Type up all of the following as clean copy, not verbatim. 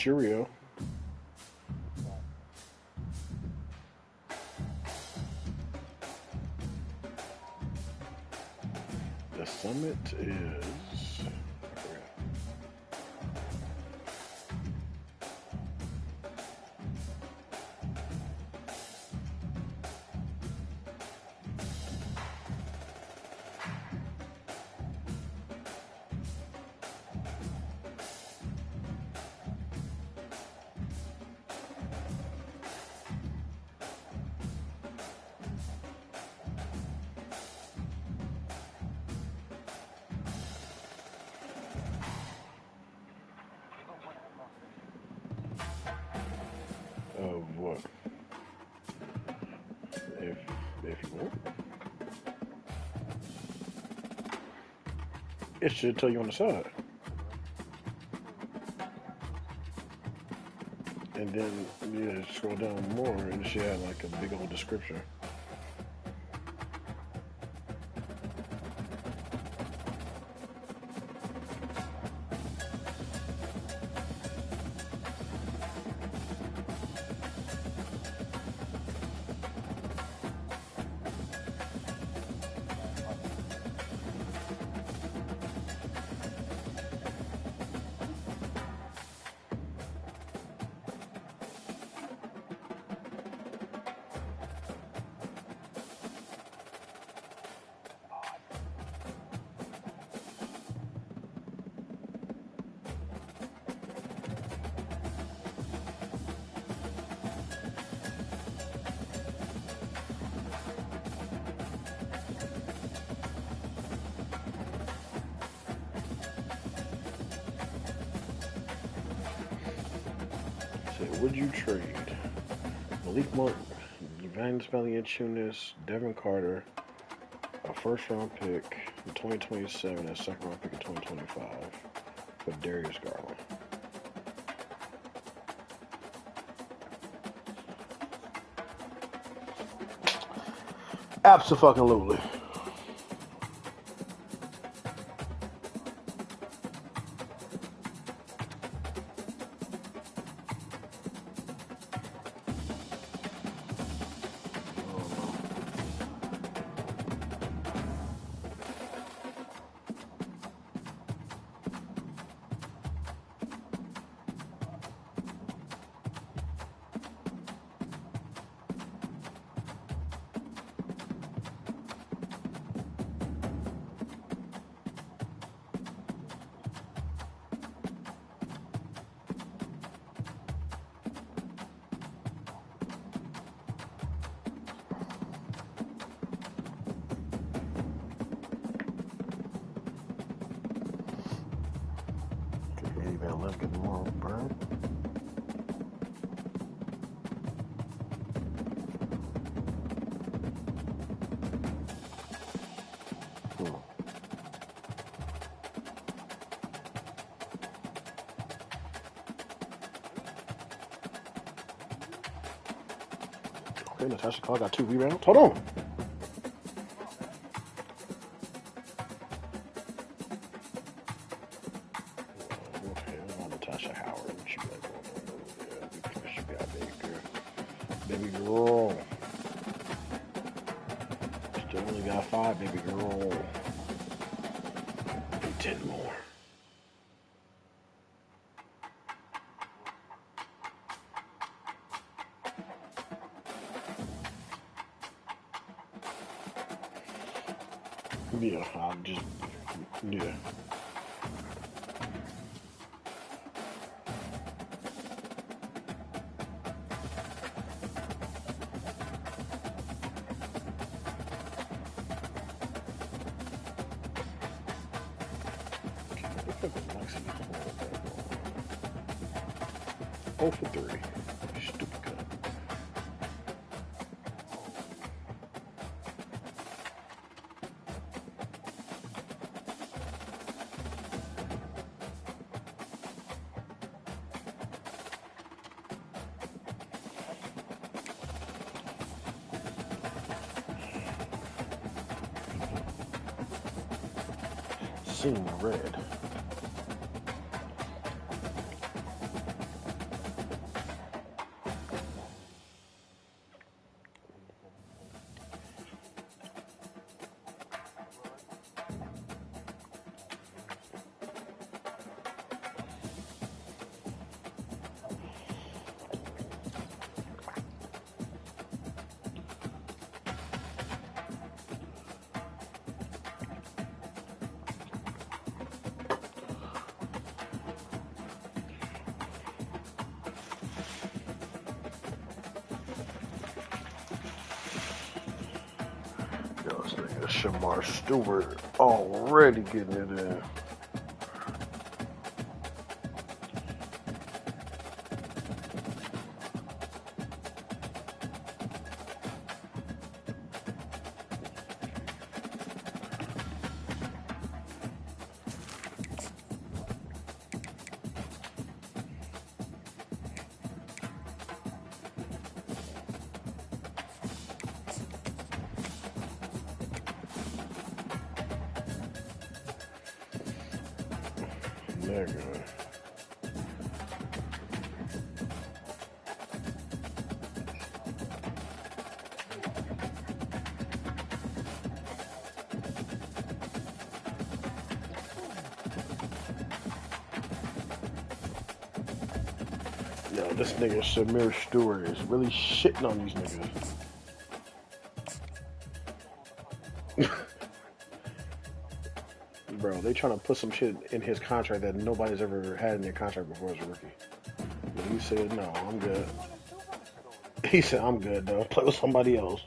Cheerio. The summit is. Of what? If you want. It should tell you on the side. And then yeah, scroll down more and it should have like a big old description. So, would you trade Malik Monk, Evanis Valanciunas, Devin Carter, a first-round pick in 2027, and a second-round pick in 2025 for Darius Garland? Absolutely. Let's get more burn. Okay, Natasha Call got 2 rebounds. Hold on. Baby girl. Still only got 5, baby girl. 10 more. Yeah, I'll just, yeah. Oh for 3. Stupid cut. Seeing red. Yo, this nigga Shamar Stewart already getting it in. Nigga. Yo, this nigga Shamir Stewart is really shitting on these niggas. Bro, they trying to put some shit in his contract that nobody's ever had in their contract before as a rookie. But he said, no, I'm good. He said, I'm good, though. Play with somebody else.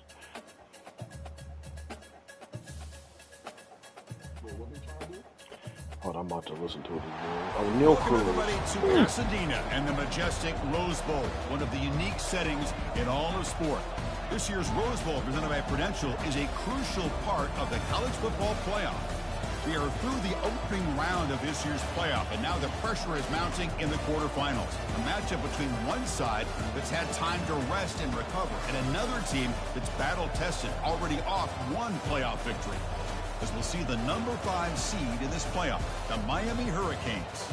Hold on, I'm about to listen to it again. Oh, Neil Cruz. Welcome everybody to Pasadena and the majestic Rose Bowl, one of the unique settings in all of sport. This year's Rose Bowl, presented by Prudential, is a crucial part of the college football playoff. We are through the opening round of this year's playoff, and now the pressure is mounting in the quarterfinals. A matchup between one side that's had time to rest and recover, and another team that's battle-tested, already off one playoff victory. As we'll see the number 5 seed in this playoff, the Miami Hurricanes,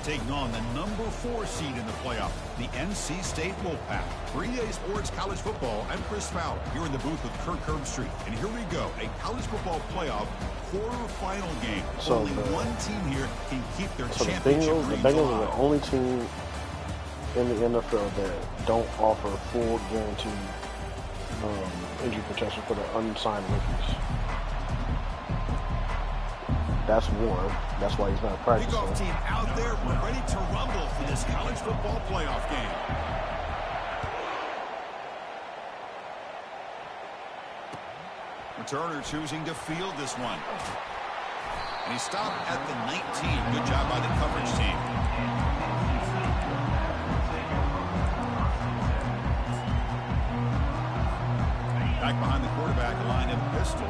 taking on the number 4 seed in the playoff, the NC State Wolfpack. 3A Sports College Football, I'm Chris Fowler, here in the booth with Kirk Herbstreit. And here we go, a college football playoff quarterfinal game. So only one team here can keep their championship the Bengals are the only team in the NFL that don't offer full guaranteed injury protection for the unsigned rookies. That's one. That's why he's not practicing. Kickoff team out there, we're ready to rumble for this college football playoff game. Returner choosing to field this one. And he stopped at the 19. Good job by the coverage team. Back behind the quarterback, line of pistol.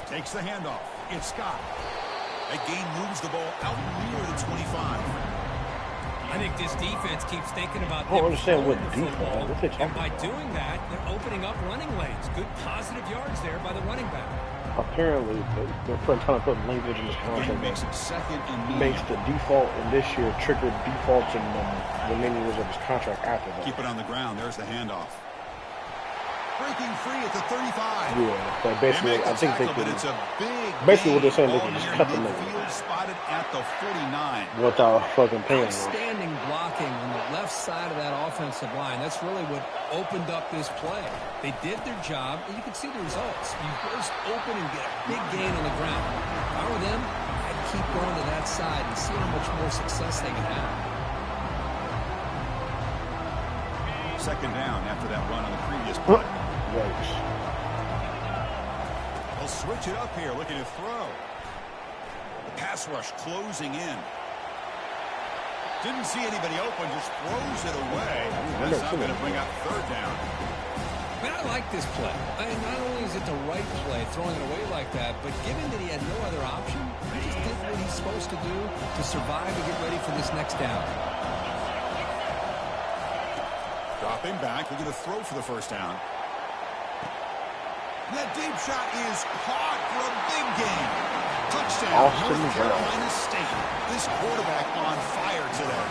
Takes the handoff. It's Scott. That gain moves the ball out near the 25. I think this defense keeps thinking about I don't understand what the football, defense. and by doing that, they're opening up running lanes. Good positive yards there by the running back. Apparently, they're trying to put language in this contract Makes it second and makes the default in this year trigger defaults in the remaining years of his contract after that. Keep it on the ground. There's the handoff. Breaking free at the 35. Yeah, but basically, I think they can. It's a big Basically, what they're saying, they can just cut the nigga field spotted at the 49. without fucking paying him. Outstanding blocking on the left side of that offensive line. That's really what opened up this play. They did their job, and you can see the results. You burst open and get a big gain on the ground. If I were them, I'd keep going to that side and see how much more success they can have. Second down after that run on the previous play. Yikes. They'll switch it up here, looking to throw. The pass rush closing in. Didn't see anybody open, just throws it away. That's not going to bring up third down. Man, I like this play. Not only is it the right play, throwing it away like that, but given that he had no other option, he just did what he's supposed to do to survive and get ready for this next down. Dropping back, looking to throw for the first down. That deep shot is caught for a big gain. Touchdown, North Carolina State. This quarterback on fire today.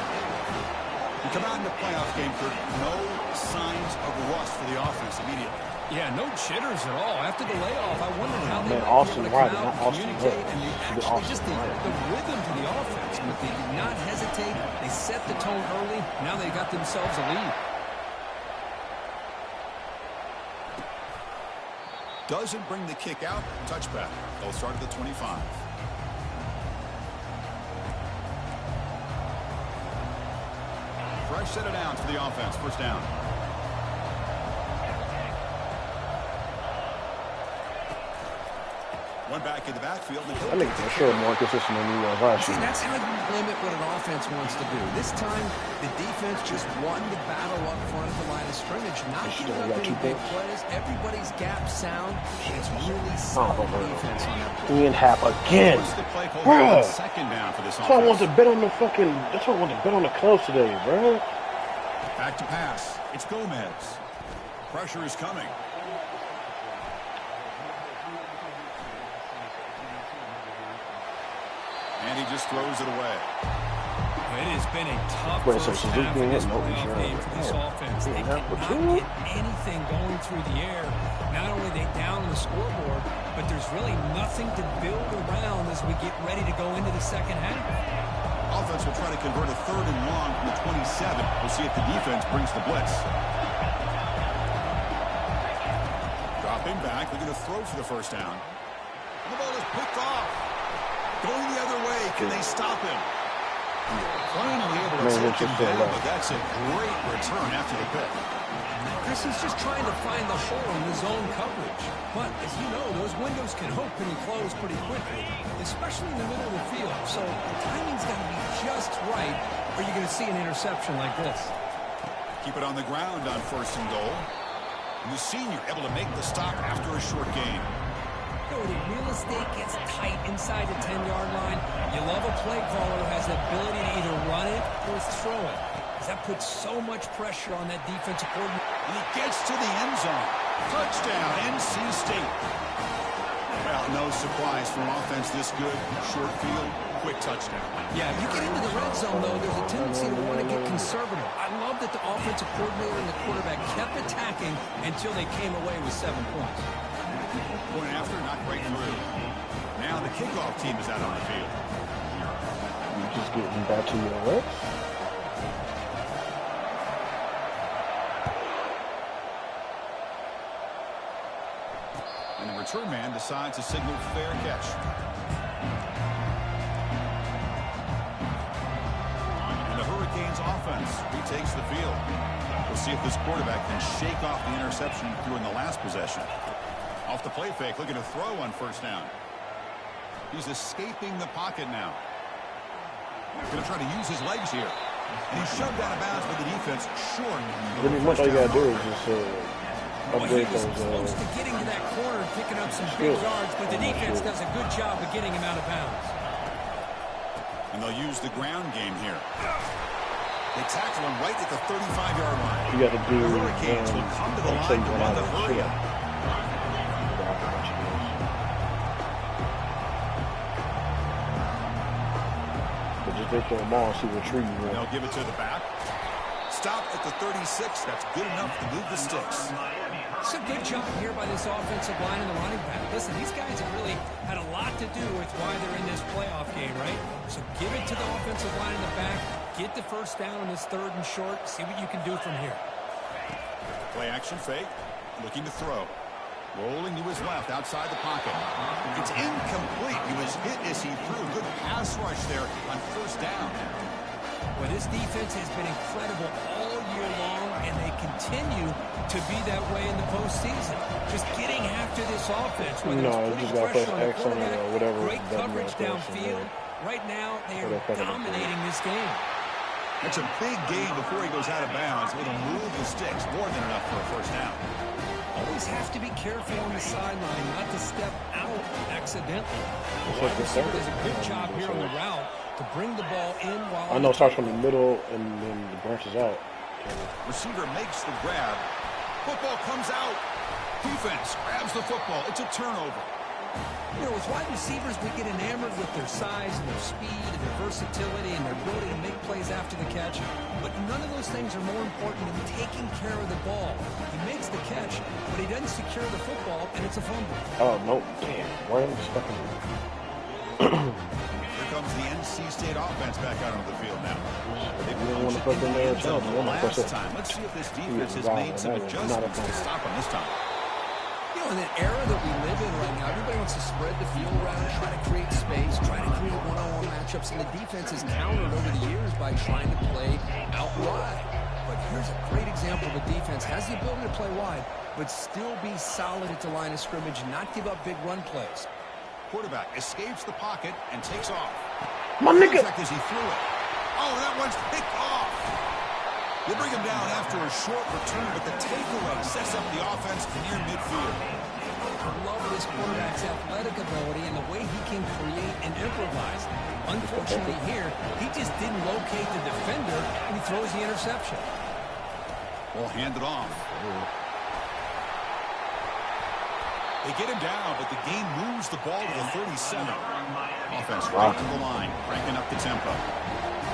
You come out in the playoff game, Kirk, no signs of rust for the offense immediately. Yeah, no jitters at all. After the layoff, I wondered how they Man, Austin were Riley, able not to Austin communicate Hill. and just the rhythm to the offense. But they did not hesitate. They set the tone early. Now they got themselves a lead. Doesn't bring the kick out. Touchback. They'll start at the 25. Fresh set of downs for the offense. First down. One back in the backfield. I think for sure more consistent than he was last See, year. that's how you limit what an offense wants to do. This time, the defense just wanting to battle up front of the line of scrimmage, not giving up any big plays. Everybody's gap sound. It's really solid defense on that play. Ian Happ again. Bruh. Second down for this That's why I want to bet on the fucking. That's why I want to bet on the Cubs today, bro. Back to pass. It's Gomez. Pressure is coming. And he just throws it away. It has been a tough first half of this playoff game for this offense. They cannot get anything going through the air. Not only are they down on the scoreboard, but there's really nothing to build around as we get ready to go into the second half. Offense will try to convert a 3rd and long from the 27. We'll see if the defense brings the blitz. Dropping back, looking to throw for the first down. The ball is picked off. Going the other way. Can they stop him? Finally able to take him down, but that's a great return after the pick. Chris is just trying to find the hole in the zone coverage. But, as you know, those windows can open and close pretty quickly, especially in the middle of the field. So the timing's got to be just right, or you're going to see an interception like this. Keep it on the ground on 1st and goal. And the senior able to make the stop after a short gain. The real estate gets tight inside the 10-yard line. You love a play caller who has the ability to either run it or throw it. Because that puts so much pressure on that defensive coordinator. And he gets to the end zone. Touchdown, NC State. Well, no surprise from offense this good. Short field, quick touchdown. Yeah, if you get into the red zone, though, there's a tendency to want to get conservative. I love that the offensive coordinator and the quarterback kept attacking until they came away with 7 points. Going after, not quite through. Now the kickoff team is out on the field. You're just getting back to your legs. And the return man decides to signal fair catch. And the Hurricanes offense retakes the field. We'll see if this quarterback can shake off the interception through in the last possession. Off the play fake, looking to throw on 1st down. He's escaping the pocket now. Going to try to use his legs here. And he's shoved out of bounds by the defense short. Pretty much all you got to do is just upgrade he was those. close to getting to that corner and picking up some big yards, but the defense does a good job of getting him out of bounds. And they'll use the ground game here. They tackle him right at the 35-yard line. You got to do. The Hurricanes will come to the line to run the hurry up. They throw them all, see what tree you want. They'll give it to the back. Stop at the 36. That's good enough to move the sticks. It's a good job here by this offensive line and the running back. Listen, these guys have really had a lot to do with why they're in this playoff game, right? So give it to the offensive line in the back. Get the first down on this 3rd and short. See what you can do from here. Play action fake. Looking to throw. Rolling to his left outside the pocket. It's incomplete. He was hit as he threw. Good pass rush there on 1st down. Well, this defense has been incredible all year long, and they continue to be that way in the postseason. Just getting after this offense, whether it's putting pressure on the quarterback, or whatever, great coverage downfield. Right now, they are dominating this game. It's a big gain before he goes out of bounds. It'll move the sticks. More than enough for a 1st down. Always have to be careful on the sideline not to step out accidentally. The wide receiver does a good job here on the route to bring the ball in while I know it starts from the middle and then the branches out. Receiver makes the grab. Football comes out. Defense grabs the football. It's a turnover. You know, as wide receivers, we get enamored with their size and their speed and their versatility and their ability to make plays after the catch. But none of those things are more important than taking care of the ball. He makes the catch, but he doesn't secure the football, and it's a fumble. Oh, no. Damn. Why am I fucking... Here comes the NC State offense back out on the field now. They don't want to put them there last time. Let's see if this defense has made some adjustments to stop him this time. You know, in an era that we live in right now, everybody wants to spread the field around, try to create space, try to create one-on-one matchups, and the defense has countered over the years by trying to play out wide. But here's a great example of a defense has the ability to play wide, but still be solid at the line of scrimmage and not give up big run plays. quarterback escapes the pocket and takes off. My nigga. As he threw it. Oh, that one's picked off. They bring him down after a short return, but the takeaway sets up the offense near midfield. I love this quarterback's athletic ability and the way he can create and improvise. Unfortunately here, he just didn't locate the defender and he throws the interception. Ball handed off. They get him down, but the game moves the ball to the 37. Offense right to the line, cranking up the tempo.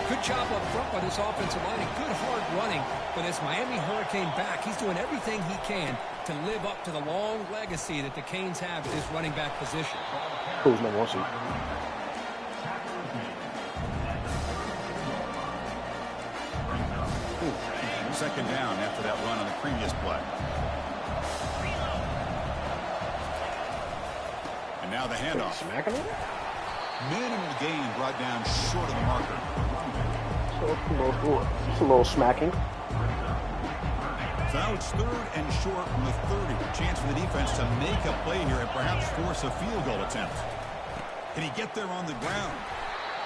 Good job up front by this offensive line and good hard running. But as Miami Hurricane back, he's doing everything he can to live up to the long legacy that the Canes have at this running back position. Who's number 1 seed? Second down after that run on the previous play. And now the handoff. Smacking him? Minimal gain brought down short of the marker. So it's a little smacking. So now it's 3rd and short from the 30. Chance for the defense to make a play here and perhaps force a field goal attempt. Can he get there on the ground?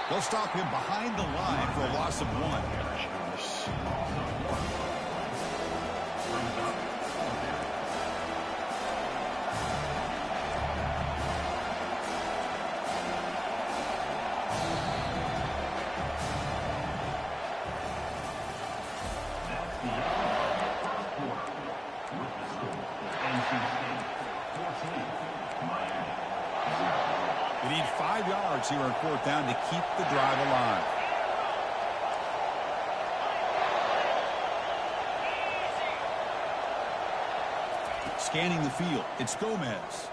They'll stop him behind the line for a loss of 1. They need 5 yards here on 4th down to keep the drive alive. Scanning the field, it's Gomez.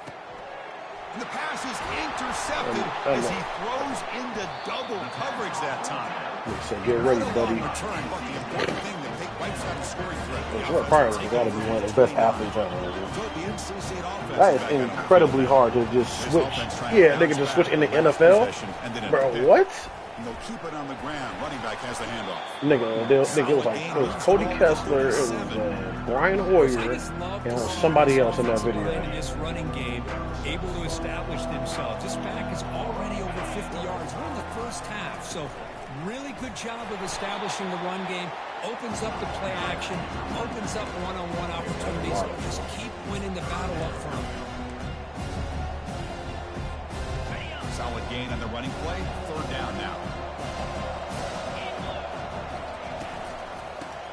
And the pass is intercepted as he throws into double coverage that time. So get ready, buddy. Return, but the important thing that take wipes out the scoring threat. Well, Pryor has got to be one of the best athletes ever. So the NC State offense That is incredibly hard to just switch. Yeah, they can just switch in the NFL. Bro, what? And they'll keep it on the ground. Running back has the handoff. Nigga, it was Cody Kessler, it was Brian Hoyer, and it was somebody else in that video. In this running game, able to establish themselves. This back is already over 50 yards. We're in the first half, so really good job of establishing the run game. Opens up the play action, opens up one-on-one opportunities. Just keep winning the battle up front. Solid gain on the running play. 3rd down now.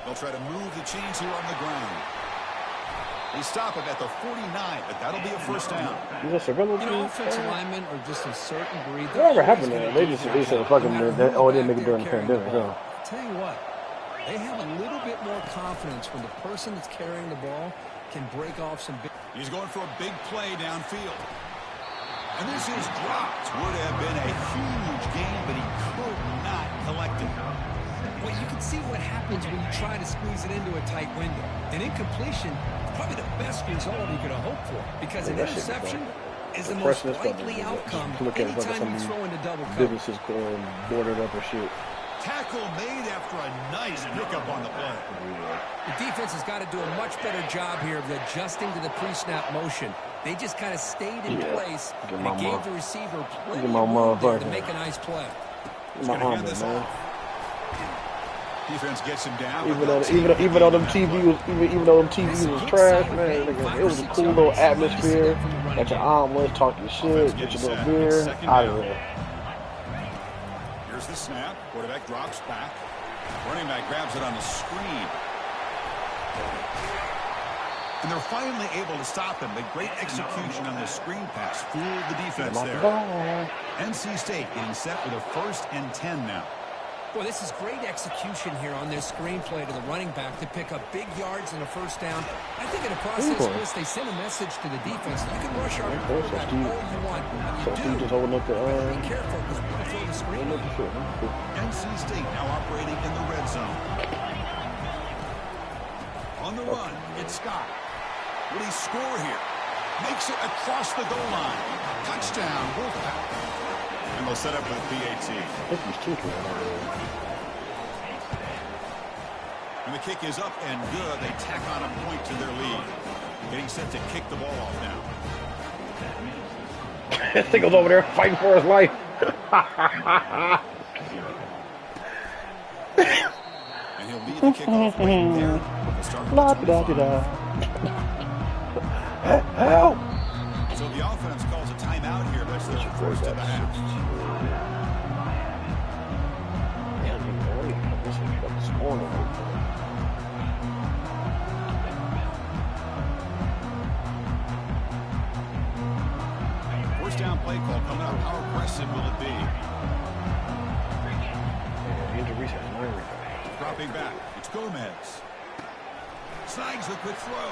They'll try to move the chains here on the ground. They stop him at the 49, but that'll be a 1st down. Offensive linemen are just a certain breed. Whatever happened to that? They said fucking it didn't make it during the pandemic. Huh? Tell you what, they have a little bit more confidence when the person that's carrying the ball can break off some big. He's going for a big play downfield. And this is dropped. Would have been a huge gain, but he could not collect it. Well, you can see what happens when you try to squeeze it into a tight window. An incompletion is probably the best result you could have hoped for, because an interception is the most likely outcome anytime you throw into double coverage. Businesses boarded up or shit. Tackle made after a nice pickup on the play. The defense has got to do a much better job here of adjusting to the pre-snap motion. They just kind of stayed in place and it gave the receiver plenty of room there to make a nice play. Defense gets him down. Even though them TVs was trash, man, it was a cool little atmosphere. Got your omelets, talk your shit, get your little beer, out of there. Here's the snap. Quarterback drops back. Running back grabs it on the screen. And they're finally able to stop him. The great execution on the screen pass fooled the defense there. NC State getting set with a 1st and 10 now. Boy, this is great execution here on their screenplay to the running back to pick up big yards and a 1st down. I think in the process of this, they send a message to the defense. You can rush our quarterback all you want. You do. Be careful because we're going to throw the screen. NC State now operating in the red zone. On the run, it's Scott. Will he score here? Makes it across the goal line. Touchdown, Wolfpack. And they'll set up with PAT. I think he's kicking it. And the kick is up and good. They tack on a point to their lead. Getting set to kick the ball off now. This thing was over there fighting for his life. And he'll lead the kickoff right there. We'll start with the 25. Help! So the offense calls a timeout here. That's their first of the half. First down play call coming up. How aggressive will it be? Dropping back. It's Gomez. Snags the quick throw.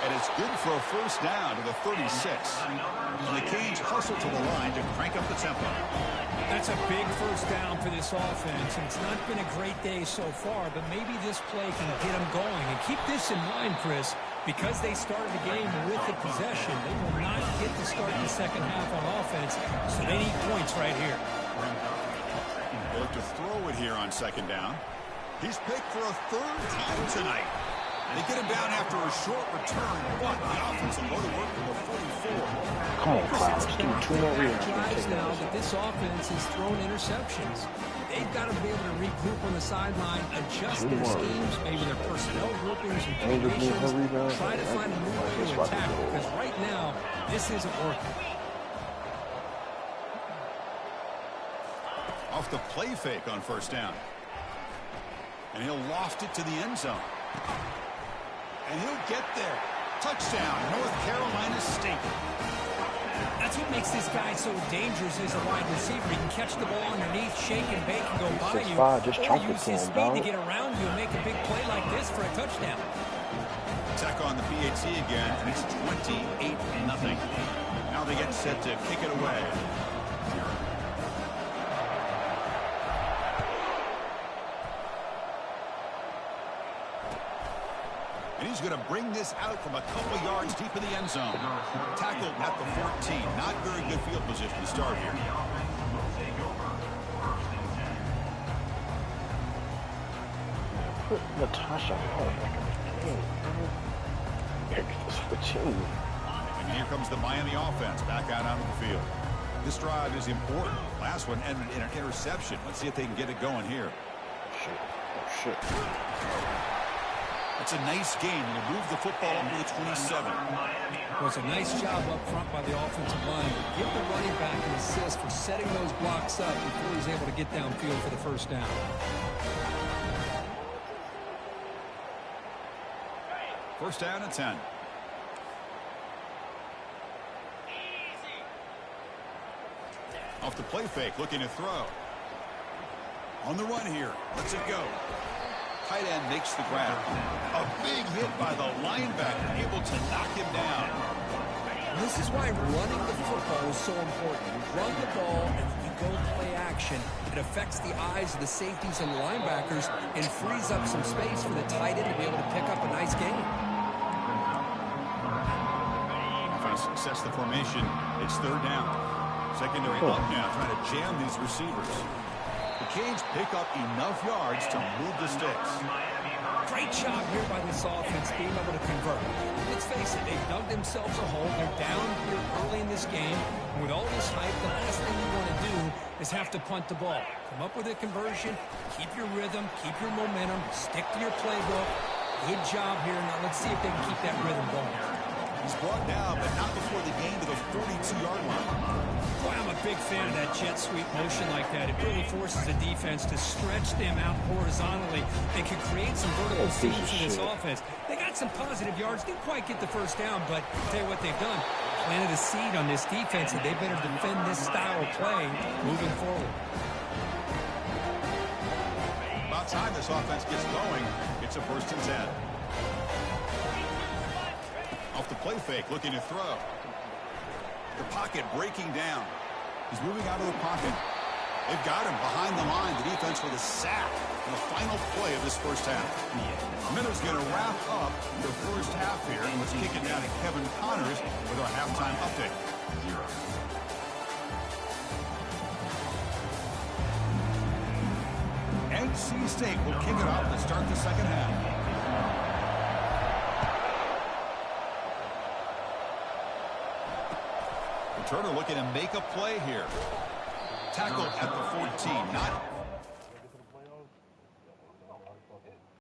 And it's good for a first down to the 36. And the Canes hustle to the line to crank up the tempo. That's a big first down for this offense, and it's not been a great day so far, but maybe this play can get them going. And keep this in mind, Chris, because they started the game with the possession, they will not get to start the second half on offense, so they need points right here. They look to throw it here on second down. He's picked for a third time tonight. They get him down after a short return, but the offense will go to work for the 44. Come on, Clouds. Give me 2 more reads. Drives now that this offense has thrown interceptions. They've got to be able to regroup on the sideline, adjust their schemes, maybe their personnel groupings and formations, try to find a new way to attack, because right now, this isn't working. Off the play fake on first down. And he'll loft it to the end zone. And he'll get there. Touchdown, North Carolina State. That's what makes this guy so dangerous as a wide receiver. He can catch the ball underneath, shake and bake, and go by you. Or use his speed to get around you and make a big play like this for a touchdown. Attack on the PAT again, and it's 28-0. Now they get set to kick it away. And he's going to bring this out from a couple yards deep in the end zone. Tackled at the 14. Not very good field position to start here. Put Natasha And here comes the Miami offense back out onto the field. This drive is important. Last one ended in an interception. Let's see if they can get it going here. Shit. It's a nice game. They'll move the football up to the 27. Well, it's a nice job up front by the offensive line. Give the running back an assist for setting those blocks up before he's able to get downfield for the first down. First down and 10. Off the play fake, looking to throw. On the run here. Let's it go. Tight end makes the grab. A big hit by the linebacker, able to knock him down. This is why running the football is so important. You run the ball and you go play action. It affects the eyes of the safeties and the linebackers and frees up some space for the tight end to be able to pick up a nice game. Offense sets the formation. It's third down. Secondary up now, trying to jam these receivers. The Canes pick up enough yards to move the sticks. Great job here by this offense being able to convert. Let's face it, they've dug themselves a hole. They're down here early in this game. And with all this hype, the last thing you want to do is have to punt the ball. Come up with a conversion, keep your rhythm, keep your momentum, stick to your playbook. Good job here. Now let's see if they can keep that rhythm going. He's brought down, but not before the gain to the 42-yard line. Boy, I'm a big fan of that jet sweep motion like that. It really forces the defense to stretch them out horizontally and can create some vertical seams in this offense. They got some positive yards. Didn't quite get the first down, but I'll tell you what they've done. Planted a seed on this defense, and they better defend this style of play moving forward. About time this offense gets going. It's a first and 10. Off the play fake, looking to throw. The pocket breaking down. He's moving out of the pocket. They've got him behind the line. The defense with a sack in the final play of this first half. Miller's going to wrap up the first half here. And let's kick it down to Kevin Connors with our halftime update. NC State will kick it off to start the second half. Returner looking to make a play here. Tackle at the 14. Not